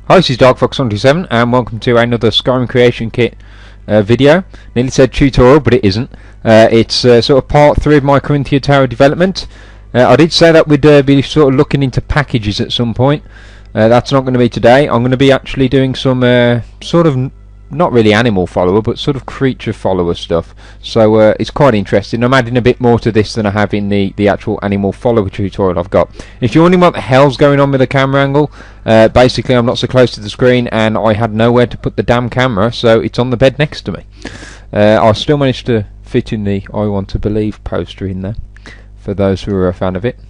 Hi, this is DarkFox27 and welcome to another Skyrim Creation Kit video. Nearly said tutorial, but it isn't. It's sort of part 3 of my Caranthir Tower development. I did say that we'd be sort of looking into packages at some point. That's not going to be today. I'm going to be actually doing some sort of, not really animal follower, but sort of creature follower stuff. So it's quite interesting. I'm adding a bit more to this than I have in the actual animal follower tutorial I've got. If you're wondering what the hell's going on with the camera angle, basically I'm not so close to the screen and I had nowhere to put the damn camera, so it's on the bed next to me. I still managed to fit in the I Want to Believe poster in there, for those who are a fan of it.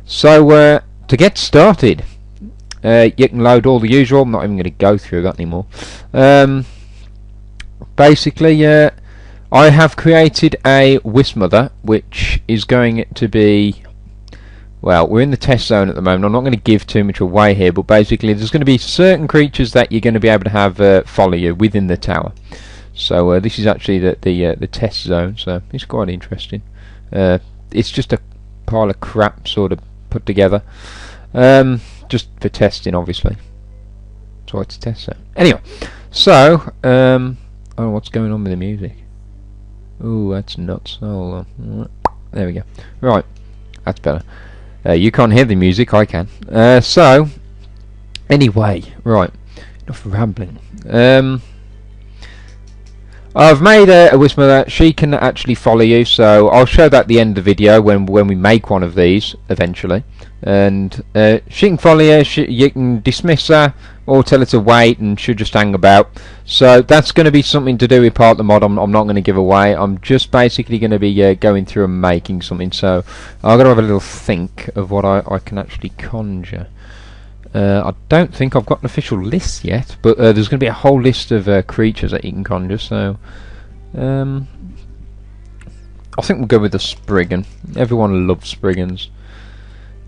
So to get started, you can load all the usual. I'm not even going to go through that anymore. Basically, I have created a Wismother, which is going to be, well, we're in the test zone at the moment. I'm not going to give too much away here, but basically there's going to be certain creatures that you're going to be able to have follow you within the tower. So this is actually the test zone, so it's quite interesting. It's just a pile of crap sort of put together. Just for testing, obviously. So it's a test zone. Anyway, so oh, what's going on with the music? Ooh, that's nuts. Hold on. There we go. Right, that's better. You can't hear the music, I can. So anyway, right, enough rambling. I've made a Wismother. She can actually follow you, so I'll show that at the end of the video when we make one of these eventually. And she can follow you. You can dismiss her or tell her to wait, and she'll just hang about. So that's going to be something to do with part of the mod. I'm not going to give away. I'm just basically going to be going through and making something. So I've got to have a little think of what I can actually conjure. I don't think I've got an official list yet, but there's going to be a whole list of creatures that you can conjure, so I think we'll go with the Spriggan. Everyone loves Spriggans.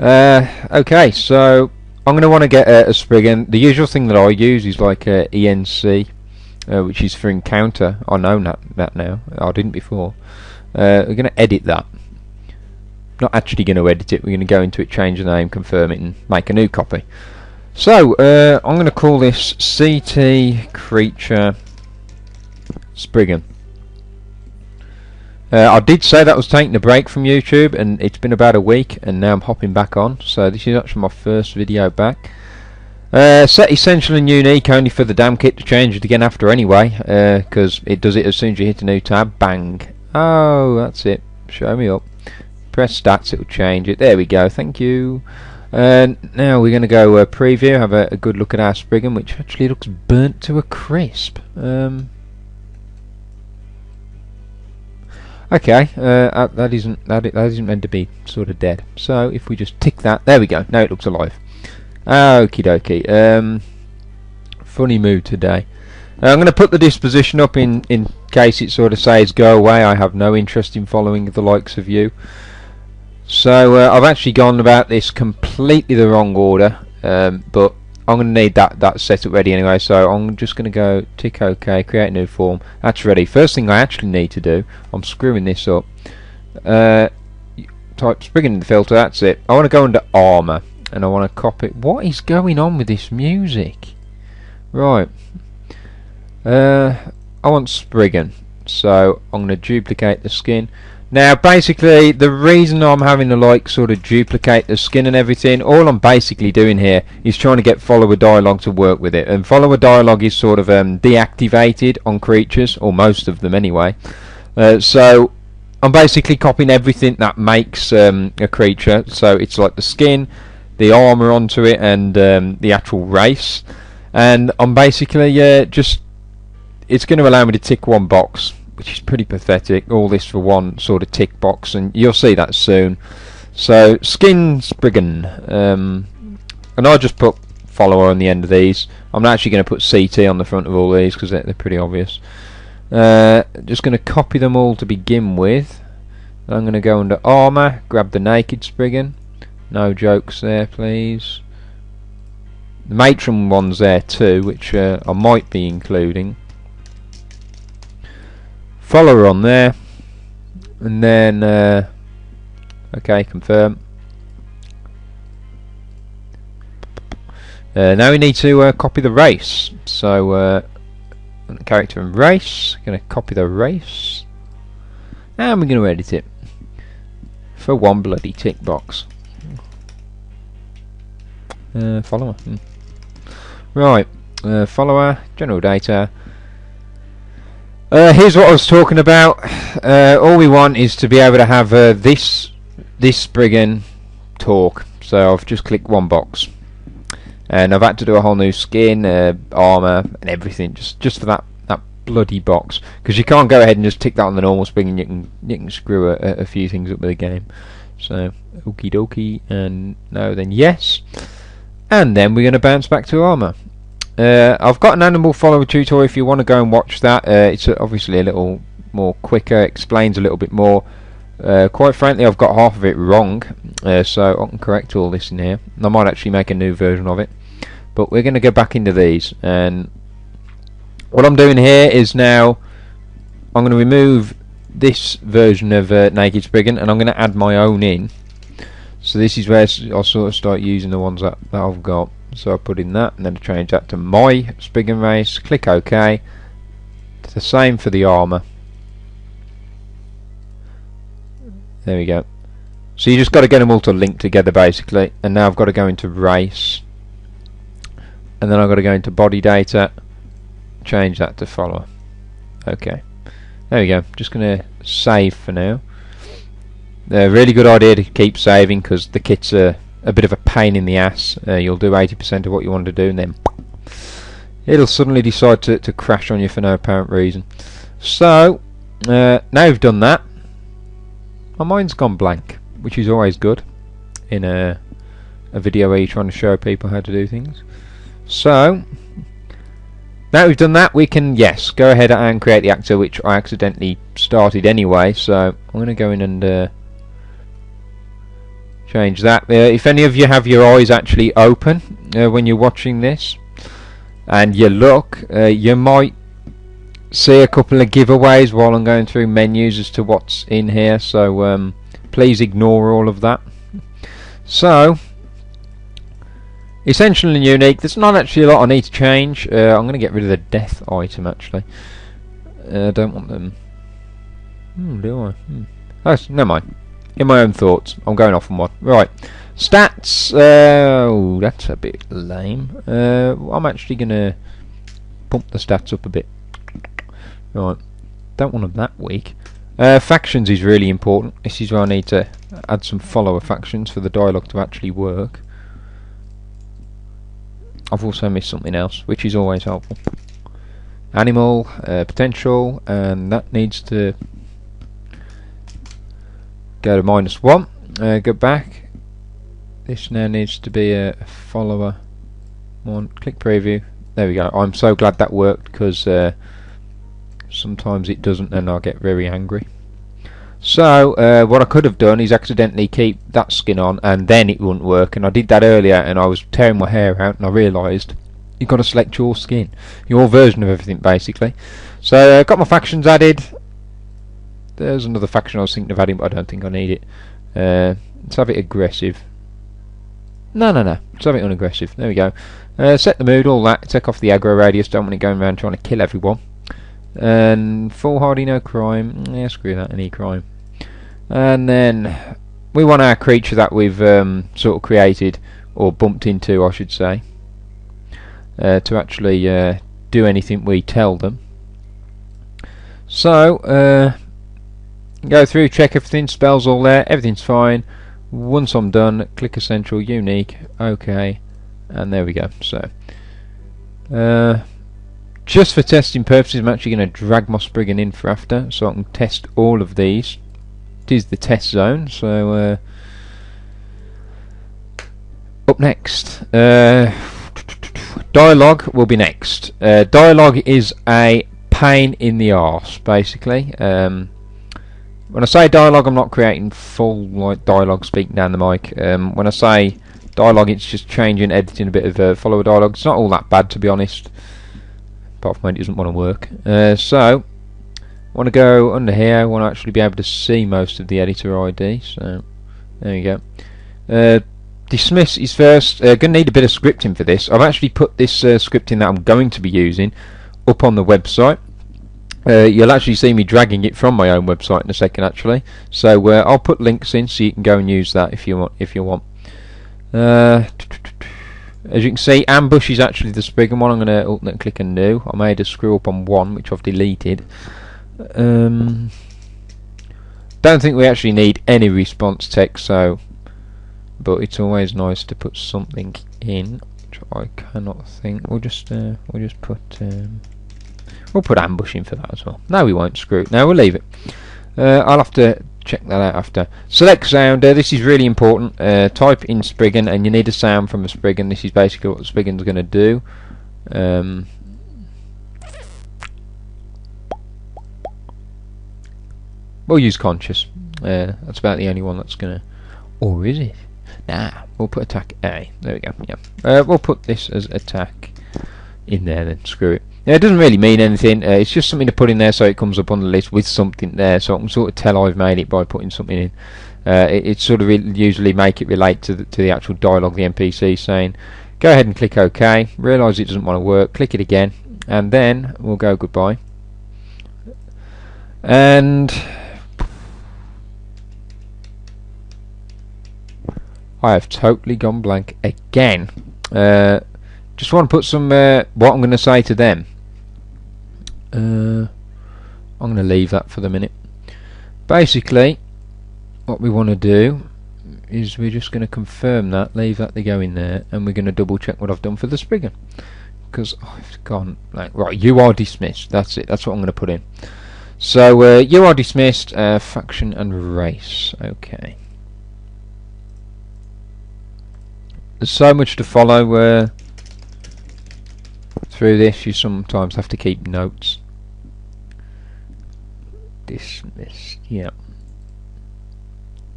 Okay, so I'm going to want to get a Spriggan. The usual thing that I use is like ENC, which is for encounter. I know that now. I didn't before. We're going to edit that. Not actually going to edit it. We're going to go into it, change the name, confirm it, and make a new copy. So I'm going to call this CT Creature Spriggan. I did say that I was taking a break from YouTube, and it's been about a week, and now I'm hopping back on. So this is actually my first video back. Set essential and unique only for the damn kit to change it again after anyway, because it does it as soon as you hit a new tab. Bang. Oh, that's it. Show me up. Press stats, it will change it. There we go, thank you. Now we're going to go preview, have a good look at our Spriggan, which actually looks burnt to a crisp. Okay, that isn't meant to be sort of dead. So if we just tick that, there we go. Now it looks alive. Okie dokie. Funny mood today. I'm going to put the disposition up in case it sort of says go away. I have no interest in following the likes of you. So I've actually gone about this completely the wrong order, but I'm going to need that setup ready anyway, so I'm just going to go tick OK, create a new form. That's ready. First thing I actually need to do, I'm screwing this up, type Spriggan in the filter, that's it. I want to go under armour, and I want to copy. What is going on with this music? Right, I want Spriggan, so I'm going to duplicate the skin. Now basically the reason I'm having to like sort of duplicate the skin and everything, all I'm basically doing here is trying to get follower dialogue to work with it, and follower dialogue is sort of deactivated on creatures, or most of them anyway. So I'm basically copying everything that makes a creature, so it's like the skin, the armour onto it, and the actual race, and I'm basically just, it's going to allow me to tick one box, which is pretty pathetic. All this for one sort of tick box, and you'll see that soon. So skin Spriggan, and I'll just put follower on the end of these. I'm not actually going to put CT on the front of all these because they're pretty obvious. Just going to copy them all to begin with. I'm going to go under armour, grab the naked Spriggan. No jokes there, please. The matron one's there too, which I might be including. Follower on there, and then okay, confirm. Now we need to copy the race. So character and race, going to copy the race, and we're going to edit it for one bloody tick box. Follower. Right, follower, general data. Here's what I was talking about. All we want is to be able to have this Spriggan talk. So I've just clicked one box, and I've had to do a whole new skin, armor, and everything just for that bloody box. Because you can't go ahead and just tick that on the normal Spriggan. You can screw a few things up with the game. So okie dokie, and no, then yes. And then we're going to bounce back to armour. I've got an animal follower tutorial if you want to go and watch that. It's obviously a little more quicker, explains a little bit more. Quite frankly, I've got half of it wrong, so I can correct all this in here. And I might actually make a new version of it. But we're going to go back into these, and what I'm doing here is now I'm going to remove this version of Naked Spriggan, and I'm going to add my own in. So this is where I'll sort of start using the ones that I've got. So I put in that, and then change that to my Spriggan race. Click OK. It's the same for the armour. There we go. So you just got to get them all to link together basically. And now I've got to go into race, and then I've got to go into body data. Change that to follower. Okay. There we go. Just going to save for now. Really good idea to keep saving, because the kit's a bit of a pain in the ass. You'll do 80% of what you want to do, and then it'll suddenly decide to crash on you for no apparent reason. So now we've done that, my mind's gone blank, which is always good in a video where you're trying to show people how to do things. So now we've done that, we can, yes, go ahead and create the actor, which I accidentally started anyway. So I'm going to go in and change that. If any of you have your eyes actually open when you're watching this, and you look, you might see a couple of giveaways while I'm going through menus as to what's in here, so please ignore all of that. So essential and unique, there's not actually a lot I need to change. I'm going to get rid of the death item actually. I don't want them. Do I? Oh, never mind. In my own thoughts, I'm going off on one. Right, stats. Oh, that's a bit lame. I'm actually gonna pump the stats up a bit. Right, don't want them that weak. Factions is really important. This is where I need to add some follower factions for the dialogue to actually work. I've also missed something else, which is always helpful. Animal, potential, and that needs to go to -1. Go back. This now needs to be a follower one. Click preview. There we go. I'm so glad that worked, because sometimes it doesn't and I get very angry. So what I could have done is accidentally keep that skin on and then it wouldn't work, and I did that earlier and I was tearing my hair out and I realised you've got to select your skin, your version of everything basically. So got my factions added. There's another faction I was thinking of adding, but I don't think I need it. Let's have it aggressive. No. Let's have it unaggressive. There we go. Set the mood, all that. Take off the aggro radius. Don't want it going around trying to kill everyone. And foolhardy, no crime. Yeah, screw that. Any crime. And then we want our creature that we've sort of created, or bumped into, I should say, to actually do anything we tell them. So go through, check everything, spells all there, everything's fine. Once I'm done, click essential, unique, OK, and there we go. So just for testing purposes, I'm actually going to drag my Spriggan in for after, so I can test all of these. It is the test zone. So up next, dialogue will be next. Dialogue is a pain in the arse basically. When I say dialogue, I'm not creating full like dialogue speaking down the mic. When I say dialogue, it's just changing, editing a bit of follower dialogue. It's not all that bad, to be honest, apart from when it doesn't want to work. So I want to go under here. I want to actually be able to see most of the editor ID. So there you go. dismiss is first. Going to need a bit of scripting for this. I've actually put this scripting that I'm going to be using up on the website. You'll actually see me dragging it from my own website in a second, actually. So I'll put links in so you can go and use that if you want. As you can see, ambush is actually the Spriggan one. I'm going to alternate click and new. I made a screw up on one, which I've deleted. Don't think we actually need any response text, but it's always nice to put something in, which I cannot think. We'll just put ambush in for that as well. No, we won't. Screw it. No, we'll leave it. I'll have to check that out after. Select sound. This is really important. Type in Spriggan, and you need a sound from a Spriggan. This is basically what the Spriggan's going to do. We'll use conscious. That's about the only one that's going to... Or is it? Nah, we'll put attack A. There we go. Yeah. We'll put this as attack in there then. Screw it. Yeah, it doesn't really mean anything. It's just something to put in there so it comes up on the list with something there, so I can sort of tell I've made it by putting something in. It sort of usually make it relate to the actual dialogue the NPC is saying. Go ahead and click OK. Realise it doesn't want to work. Click it again, and then we'll go goodbye. And I have totally gone blank again. Just want to put some what I'm going to say to them. I'm going to leave that for the minute. Basically, what we want to do is we're just going to confirm that, leave that to go in there, and we're going to double check what I've done for the Spriggan, because I've gone like, right, you are dismissed. That's it. That's what I'm going to put in. So you are dismissed. Faction and race. Okay. There's so much to follow through this. You sometimes have to keep notes. Dismissed. Yeah.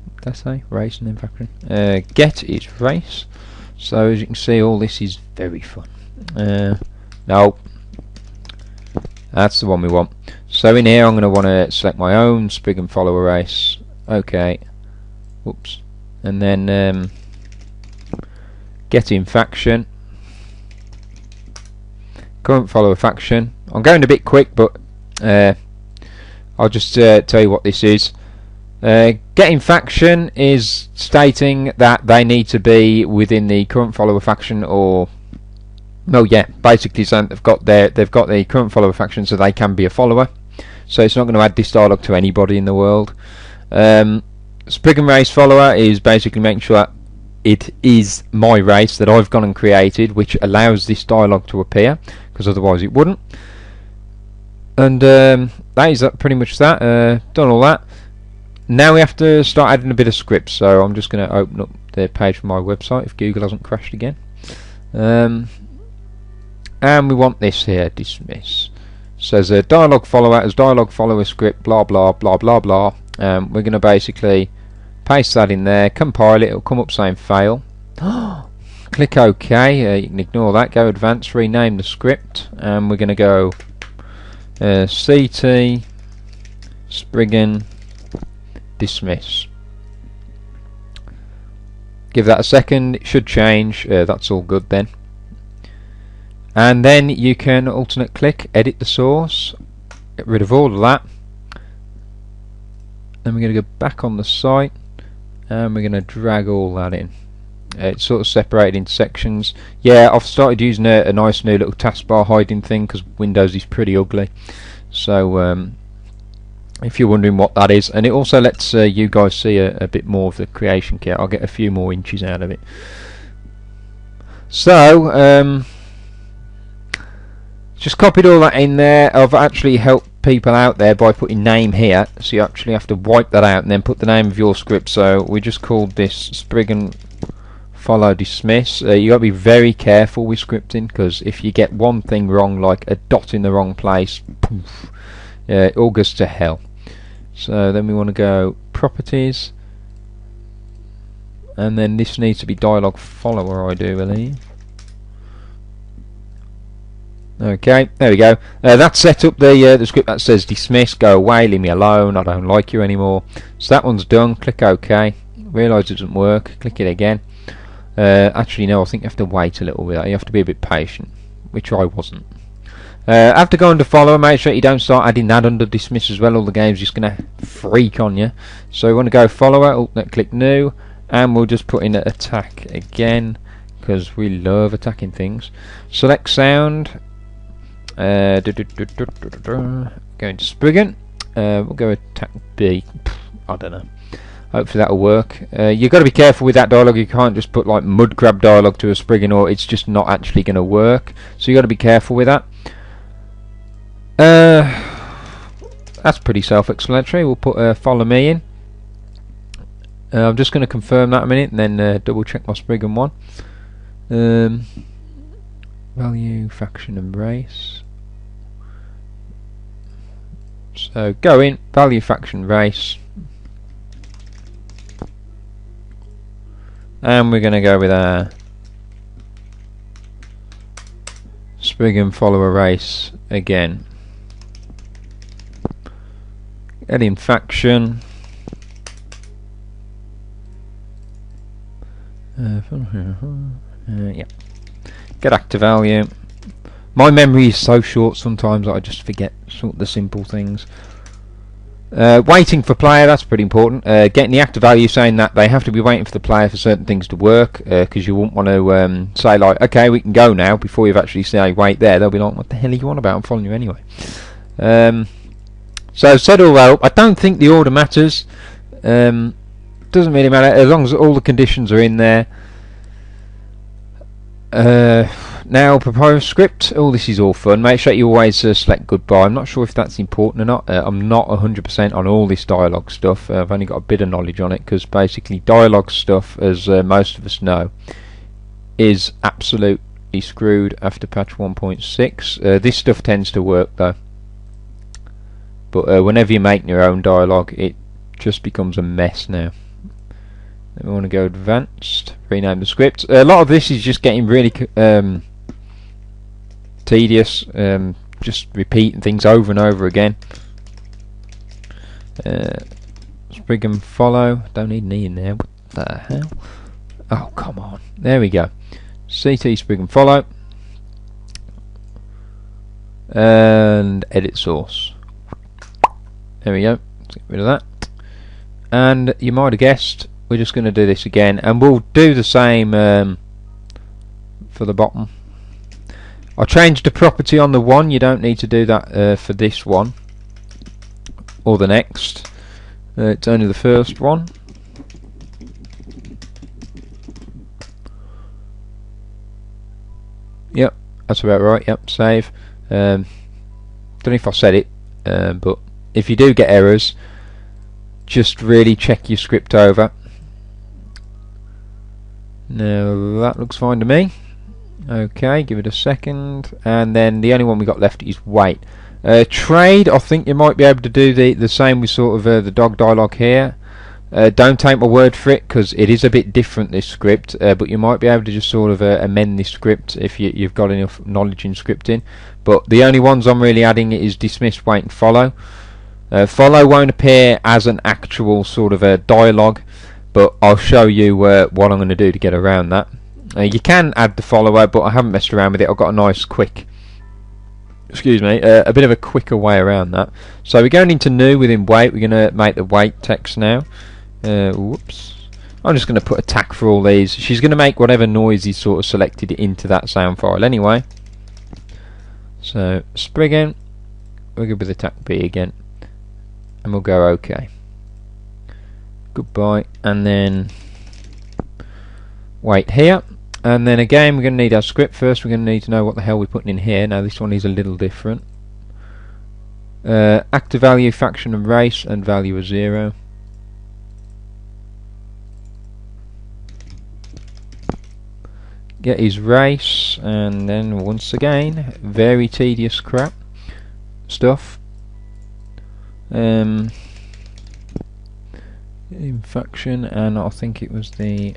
What did I say? Race and then faction. Get is race. So as you can see, all this is very fun. No, that's the one we want. So in here, I'm going to want to select my own Spriggan follower race. Okay. Whoops. And then get in faction. Current follower faction. I'm going a bit quick, but I'll just tell you what this is. Getting faction is stating that they need to be within the current follower faction, or no, yeah, basically saying they've got the current follower faction, so they can be a follower. So it's not going to add this dialogue to anybody in the world. Spriggan race follower is basically making sure that it is my race that I've gone and created, which allows this dialogue to appear, because otherwise it wouldn't. And that is pretty much that. Done all that. Now we have to start adding a bit of script, so I'm just going to open up the page from my website if Google hasn't crashed again. And we want this here, dismiss. Says a dialogue follower as dialogue follower script, blah blah blah blah blah. We're going to basically paste that in there, compile it, it'll come up saying fail. Click OK, you can ignore that, go advanced, rename the script, and we're going to go CT Spriggan dismiss. Give that a second, it should change. That's all good then. And then you can alternate click, edit the source, get rid of all of that. Then we're going to go back on the site and we're going to drag all that in. It's sort of separated into sections. Yeah, I've started using a nice new little taskbar hiding thing because Windows is pretty ugly. So if you're wondering what that is, and it also lets you guys see a bit more of the creation kit. I'll get a few more inches out of it. So just copied all that in there. I've actually helped people out there by putting name here, so you actually have to wipe that out and then put the name of your script. So we just called this Spriggan follow dismiss. You got to be very careful with scripting, because if you get one thing wrong, like a dot in the wrong place, poof, it all goes to hell. So then we want to go properties, and then this needs to be dialogue follower, I do believe. Okay, there we go. That's set up the script that says dismiss, go away, leave me alone, I don't like you anymore. So that one's done. Click OK. Realise it doesn't work. Click it again. Actually no, I think you have to wait a little bit. You have to be a bit patient, which I wasn't. After going to follow, make sure you don't start adding that under dismiss as well. All the game's just going to freak on you. So we want to go follower, alternate click new, and we'll just put in an attack again, because we love attacking things. Select sound, go into Spriggan, we'll go attack B. I don't know. Hopefully that'll work. You've got to be careful with that dialogue. You can't just put like mud crab dialogue to a Spriggan, or it's just not actually going to work. So you've got to be careful with that. That's pretty self-explanatory. We'll put follow me in. I'm just going to confirm that a minute and then double check my Spriggan one. Value, faction and race. So go in, value, faction, race. And we're going to go with our Spriggan follower race again. Add in faction. Yeah. Get active value. My memory is so short sometimes that I just forget sort of the simple things. Waiting for player, that's pretty important. Getting the active value, saying that they have to be waiting for the player for certain things to work, because you won't want to say like, okay, we can go now, before you've actually say wait there. They'll be like, what the hell are you on about? I'm following you anyway. So set all that up. I don't think the order matters. Doesn't really matter as long as all the conditions are in there. Now propose script. Oh, this is all fun. Make sure you always select goodbye. I'm not sure if that's important or not. I'm not 100% on all this dialogue stuff. I've only got a bit of knowledge on it, because basically dialogue stuff, as most of us know, is absolutely screwed after patch 1.6. This stuff tends to work though, but whenever you make your own dialogue, it just becomes a mess now. Then we want to go advanced, rename the script. A lot of this is just getting really tedious, just repeating things over and over again. Spriggan follow, don't need an E in there, what the hell? Oh come on, there we go. CT Spriggan follow, and edit source. There we go, let's get rid of that. And you might have guessed, we're just going to do this again, and we'll do the same for the bottom. I changed the property on the one. You don't need to do that for this one or the next. It's only the first one. Yep, that's about right. Yep, save. Don't know if I said it, but if you do get errors, just really check your script over. Now that looks fine to me. Okay, give it a second, and then the only one we got left is wait. Trade, I think you might be able to do the same with sort of the dog dialogue here. Don't take my word for it, because it is a bit different, this script, but you might be able to just sort of amend this script if you've got enough knowledge in scripting. But the only ones I'm really adding is dismiss, wait and follow. Follow won't appear as an actual sort of a dialogue, but I'll show you what I'm going to do to get around that. You can add the follower, but I haven't messed around with it. I've got a nice quick, excuse me, a bit of a quicker way around that. So we're going into new within wait. We're going to make the wait text now. Whoops. I'm just going to put attack for all these. She's going to make whatever noise is sort of selected into that sound file anyway. So Spriggan, we're good with attack B again, and we'll go OK. Goodbye, and then wait here. And then again, we're going to need our script first. We're going to need to know what the hell we're putting in here. Now this one is a little different. Active value, faction and race, and value is 0. Get his race, and then once again, very tedious crap stuff. In faction, and I think it was the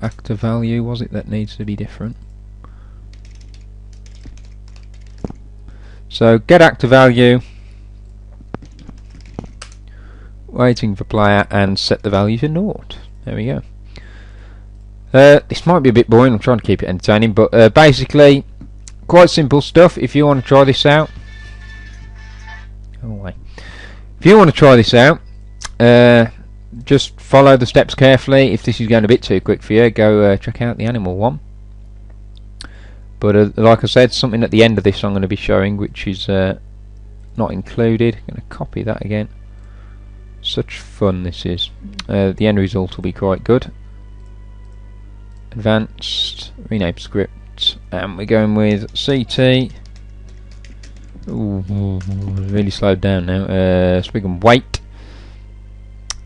active value, was it, that needs to be different. So get active value, waiting for player, and set the value to 0. There we go. This might be a bit boring, I'm trying to keep it entertaining, but basically quite simple stuff. If you want to try this out, if you want to try this out, just follow the steps carefully. If this is going a bit too quick for you, go check out the animal one. But like I said, something at the end of this I'm going to be showing, which is not included. I'm going to copy that again. Such fun this is. The end result will be quite good. Advanced, rename script, and we're going with CT. Ooh, really slowed down now. Spriggan wait,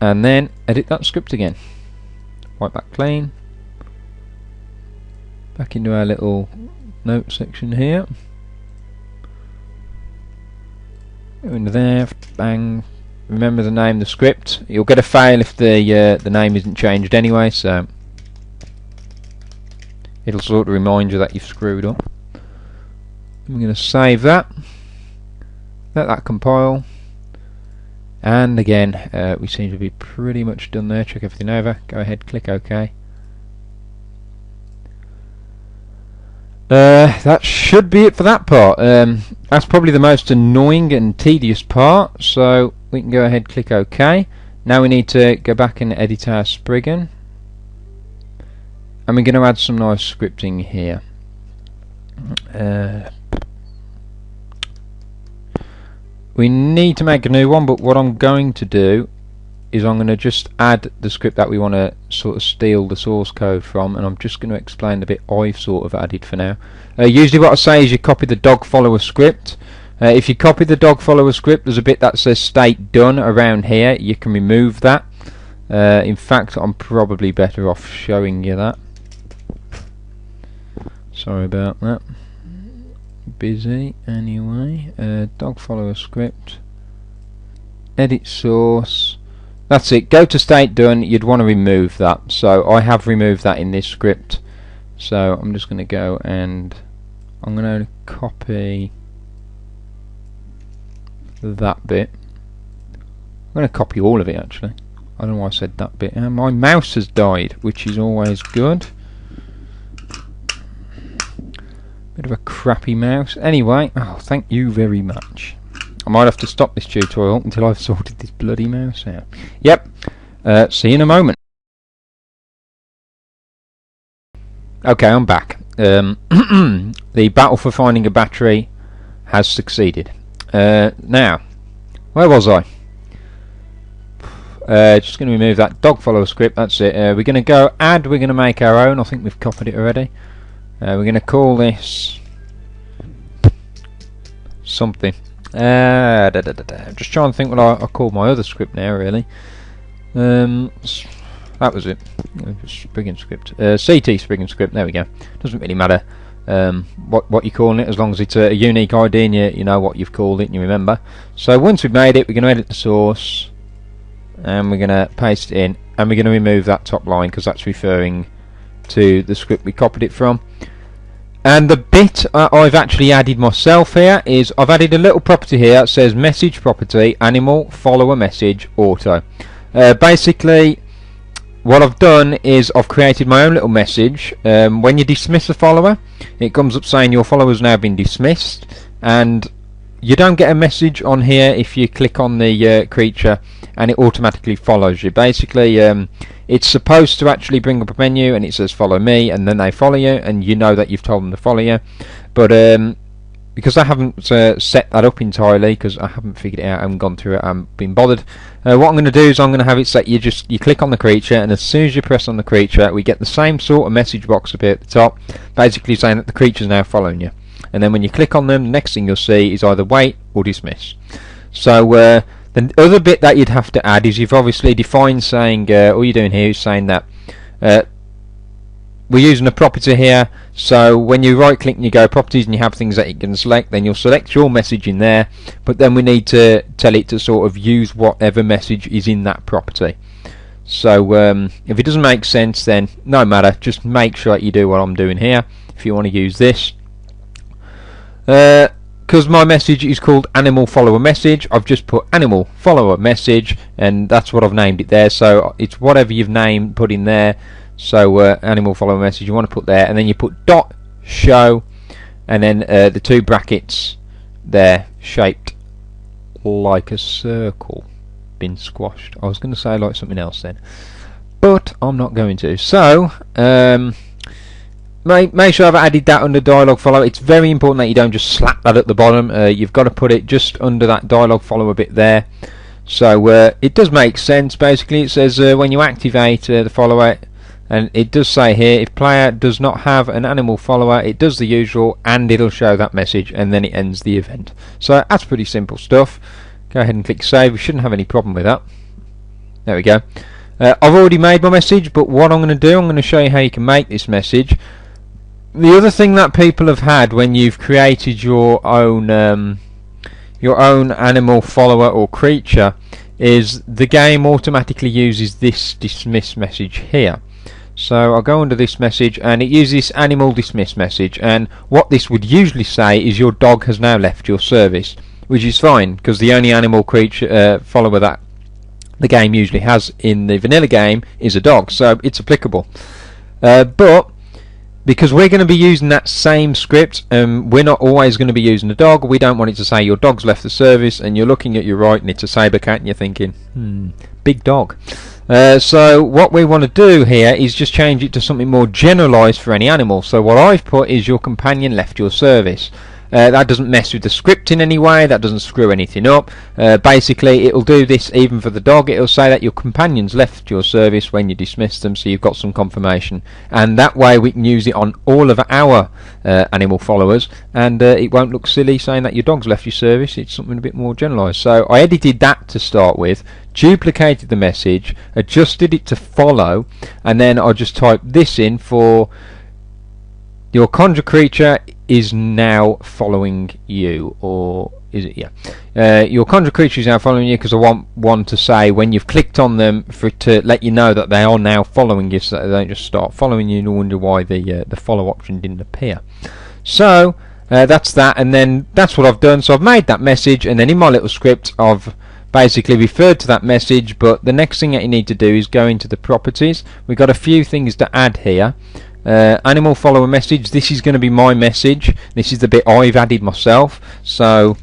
and then edit that script again. Wipe that clean. Back into our little note section here. Go into there, bang. Remember the name of the script. You'll get a fail if the name isn't changed anyway, so it'll sort of remind you that you've screwed up. I'm going to save that. Let that compile. And again, we seem to be pretty much done there. Check everything over. Go ahead, click OK. That should be it for that part. That's probably the most annoying and tedious part, so we can go ahead, click OK. Now we need to go back and edit our Spriggan, and we're going to add some nice scripting here. We need to make a new one, but what I'm going to do is I'm going to just add the script that we want to sort of steal the source code from, and I'm just going to explain the bit I've sort of added for now. Usually what I say is you copy the dog follower script. If you copy the dog follower script, there's a bit that says state done around here. You can remove that. In fact, I'm probably better off showing you that. Sorry about that. Busy anyway. Dog follower script, edit source. That's it. Go to state done. You'd want to remove that, so I have removed that in this script. So I'm just going to go and I'm going to copy that bit. I'm going to copy all of it actually. I don't know why I said that bit. And my mouse has died, which is always good. Bit of a crappy mouse. Anyway, oh, thank you very much. I might have to stop this tutorial until I've sorted this bloody mouse out. Yep. See you in a moment. Okay, I'm back. The battle for finding a battery has succeeded. Now, where was I? Just going to remove that dog follower script. That's it. We're going to go add. We're going to make our own. I think we've copied it already. We're going to call this something. I'm just trying to think what I called my other script now. Really, that was it. Spriggan script, CT Spriggan script. There we go. Doesn't really matter what you're calling it, as long as it's a unique ID and you know what you've called it and you remember. So once we've made it, we're going to edit the source, and we're going to paste it in, and we're going to remove that top line because that's referring to the script we copied it from. And the bit I've actually added myself here is I've added a little property here that says message property animal follower message auto. Basically what I've done is I've created my own little message. When you dismiss a follower, it comes up saying your follower's now been dismissed, and you don't get a message on here if you click on the creature and it automatically follows you. Basically it's supposed to actually bring up a menu and it says follow me, and then they follow you and you know that you've told them to follow you. But because I haven't set that up entirely, because I haven't figured it out, I haven't gone through it, I haven't been bothered, what I'm going to do is I'm going to have it set, you click on the creature, and as soon as you press on the creature we get the same sort of message box appear at the top, basically saying that the creature's now following you. And then when you click on them, the next thing you'll see is either wait or dismiss. So the other bit that you'd have to add is you've obviously defined saying, all you're doing here is saying that we're using a property here, so when you right click and you go properties and you have things that you can select, then you'll select your message in there, but then we need to tell it to sort of use whatever message is in that property. So if it doesn't make sense, then no matter, just make sure that you do what I'm doing here if you want to use this. Because my message is called animal follower message, I've just put animal follower message, and that's what I've named it there. So it's whatever you've named, put in there. So animal follower message you want to put there, and then you put dot show, and then the two brackets there shaped like a circle. Been squashed. I was going to say like something else then, but I'm not going to. So make sure I've added that under dialogue follow. It's very important that you don't just slap that at the bottom. You've got to put it just under that dialogue follow a bit there. So it does make sense. Basically it says when you activate the follower, and it does say here, if player does not have an animal follower, it does the usual and it'll show that message, and then it ends the event. So that's pretty simple stuff. Go ahead and click save. We shouldn't have any problem with that. There we go. I've already made my message, but what I'm going to do, I'm going to show you how you can make this message. The other thing that people have had when you've created your own animal follower or creature is the game automatically uses this dismiss message here. So I'll go under this message, and it uses this animal dismiss message, and what this would usually say is your dog has now left your service, which is fine because the only animal creature follower that the game usually has in the vanilla game is a dog, so it's applicable. But because we're going to be using that same script, we're not always going to be using a dog. We don't want it to say your dog's left the service, and you're looking at your right and it's a saber cat and you're thinking, big dog. So what we want to do here is just change it to something more generalised for any animal. So what I've put is your companion left your service. That doesn't mess with the script in any way, that doesn't screw anything up. Basically it'll do this even for the dog. It'll say that your companions left your service when you dismiss them, so you've got some confirmation, and that way we can use it on all of our animal followers, and it won't look silly saying that your dog's left your service. It's something a bit more generalised. So I edited that to start with, duplicated the message, adjusted it to follow, and then I just typed this in for your conjure creature is now following you, or is it? Yeah. Your conjure creature is now following you, because I want one to say when you've clicked on them for it to let you know that they are now following you, so that they don't just start following you and you wonder why the follow option didn't appear. So that's that, and then that's what I've done. So I've made that message, and then in my little script I've basically referred to that message. But the next thing that you need to do is go into the properties. We've got a few things to add here. Animal follower message, this is going to be my message. This is the bit I've added myself. So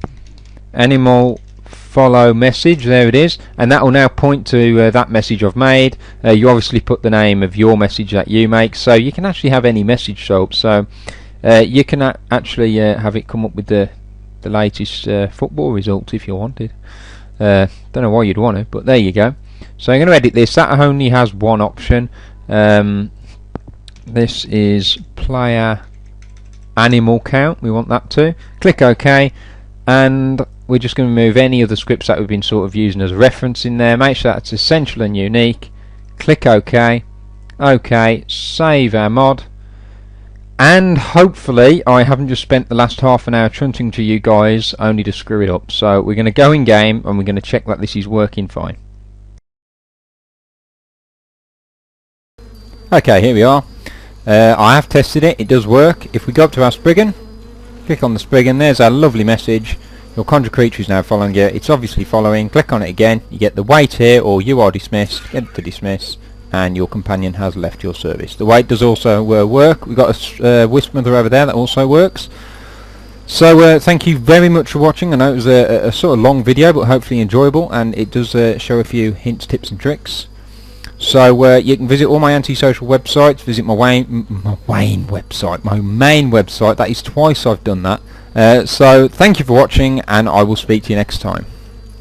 animal follow message, there it is, and that will now point to that message I've made. You obviously put the name of your message that you make, so you can actually have any message show up. So you can actually have it come up with the latest football results if you wanted. Don't know why you'd want it, but there you go. So I'm going to edit this. That only has one option. This is player animal count. We want that too. Click OK, and we're just going to move any of the scripts that we've been sort of using as a reference in there. Make sure that's essential and unique. Click OK. OK, save our mod, and hopefully I haven't just spent the last half an hour trunting to you guys only to screw it up. So we're going to go in game and we're going to check that this is working fine. Okay, here we are. I have tested it, it does work. If we go up to our Spriggan, click on the Spriggan, there's our lovely message. Your conjure creature is now following you. It's obviously following. Click on it again, you get the wait here, or you are dismissed. Get it to dismiss, and your companion has left your service. The wait does also work. We've got a wisp mother over there that also works. So thank you very much for watching. I know it was a sort of long video, but hopefully enjoyable, and it does show a few hints, tips and tricks. So you can visit all my antisocial websites, visit my main website. That is twice I've done that. So thank you for watching, and I will speak to you next time.